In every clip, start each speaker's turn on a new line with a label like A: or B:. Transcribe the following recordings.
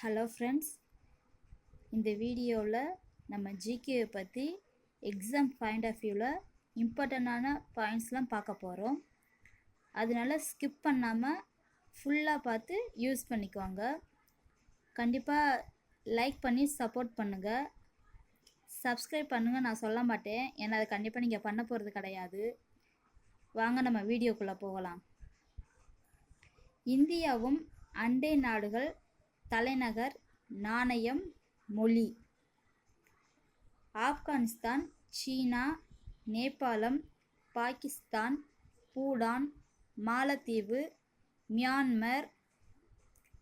A: Hello friends, இந்த வீடியோவில் நம்ம ஜிகேவை பற்றி எக்ஸாம் பாயிண்ட் ஆஃப் வியூவில் இம்பார்ட்டண்டான பாயிண்ட்ஸ்லாம் பார்க்க போகிறோம். அதனால ஸ்கிப் பண்ணாமல் ஃபுல்லாக பார்த்து யூஸ் பண்ணிக்குவாங்க. கண்டிப்பாக லைக் பண்ணி சப்போர்ட் பண்ணுங்கள். சப்ஸ்கிரைப் பண்ணுங்கள் நான் சொல்ல மாட்டேன், ஏன்னா அதை கண்டிப்பாக நீங்கள் பண்ண போகிறது கிடையாது. வாங்க நம்ம வீடியோக்குள்ளே போகலாம். இந்தியாவும் அண்டை நாடுகள் தலைநகர், நாணயம், மொழி. ஆப்கானிஸ்தான், சீனா, நேபாளம், பாகிஸ்தான், பூடான், மாலத்தீவு, மியான்மர்,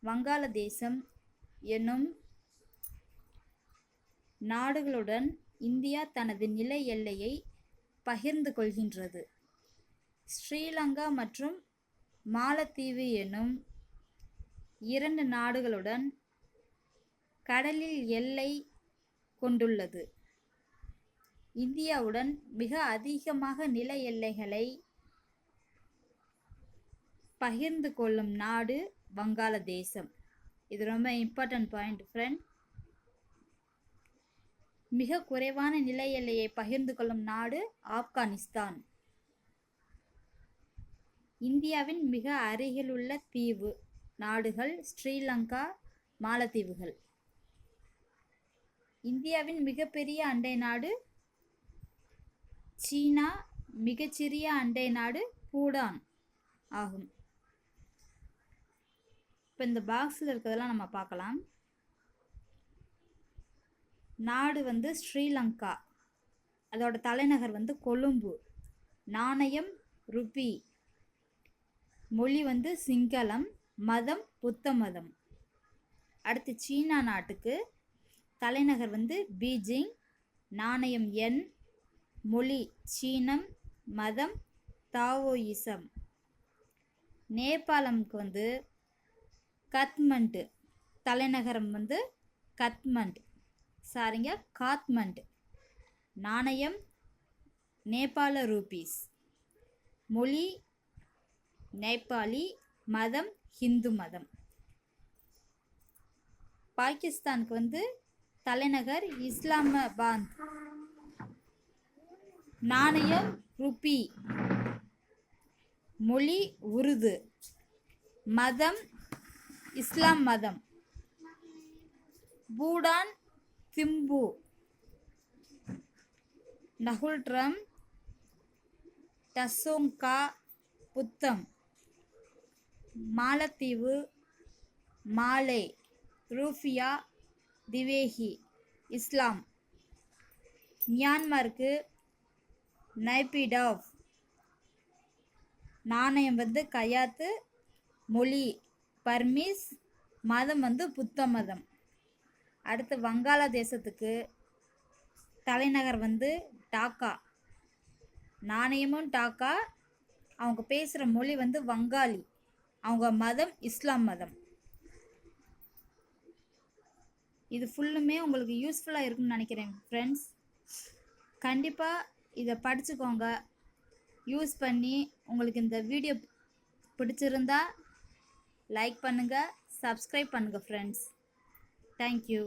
A: வங்காளதேசம் எனும் நாடுகளுடன் இந்தியா தனது நில எல்லையை பகிர்ந்து கொள்கின்றது. ஸ்ரீலங்கா மற்றும் மாலத்தீவு எனும் இரண்டு நாடுகளுடன் கடலில் எல்லை கொண்டுள்ளது. இந்தியாவுடன் மிக அதிகமாக நில எல்லைகளை பகிர்ந்து கொள்ளும் நாடு வங்காளதேசம். இது ரொம்ப இம்பார்ட்டன்ட் பாயிண்ட் ஃப்ரெண்ட். மிக குறைவான நில எல்லையை பகிர்ந்து கொள்ளும் நாடு ஆப்கானிஸ்தான். இந்தியாவின் மிக அருகிலுள்ள தீவு நாடுகள் ஸ்ரீலங்கா, மாலத்தீவுகள். இந்தியாவின் மிகப்பெரிய அண்டை நாடு சீனா, மிகச்சிறிய அண்டை நாடு பூடான் ஆகும். இப்போ இந்த பாக்ஸில் இருக்கிறதெல்லாம் நம்ம பார்க்கலாம். நாடு ஸ்ரீலங்கா, அதோட தலைநகர் கொழும்பு. நாணயம் ருபி. மொழி சிங்களம். மதம் புத்த மதம். அடுத்து சீனா நாட்டுக்கு தலைநகர் பீஜிங். நாணயம் யென். மொழி சீனம். மதம் தாவோயிசம். நேபாளமுக்கு கத்மண்டு. தலைநகரம் காத்மண்டு. நாணயம் நேபாள ரூபீஸ். மொழி நேபாளி. மதம் ஹிந்து மதம். பாகிஸ்தானுக்கு தலைநகர் இஸ்லாமாபாத். நாணயம் ருபி. மொழி உருது. மதம் இஸ்லாம் மதம். பூடான் திம்பு. நகுல்ட்ரம் டசோங்கா புத்தம். மாலத்தீவு மாலே. ரூஃபியா திவேஹி இஸ்லாம். மியான்மருக்கு நைபிடாவ். நாணயம் கயாத்து. மொழி பர்மீஸ். மதம் புத்த மதம். அடுத்து வங்காளதேசத்துக்கு தலைநகர் டாக்கா. நாணயமும் டாக்கா. அவங்க பேசுகிற மொழி வங்காளி. அவங்க மதம் இஸ்லாம் மதம். இது ஃபுல்லுமே உங்களுக்கு யூஸ்ஃபுல்லாக இருக்குன்னு நினைக்கிறேன் ஃப்ரெண்ட்ஸ். கண்டிப்பாக இதை படிச்சுக்கோங்க. யூஸ் பண்ணி உங்களுக்கு இந்த வீடியோ பிடிச்சிருந்தா லைக் பண்ணுங்கள், சப்ஸ்கிரைப் பண்ணுங்கள் ஃப்ரெண்ட்ஸ். தேங்க்யூ.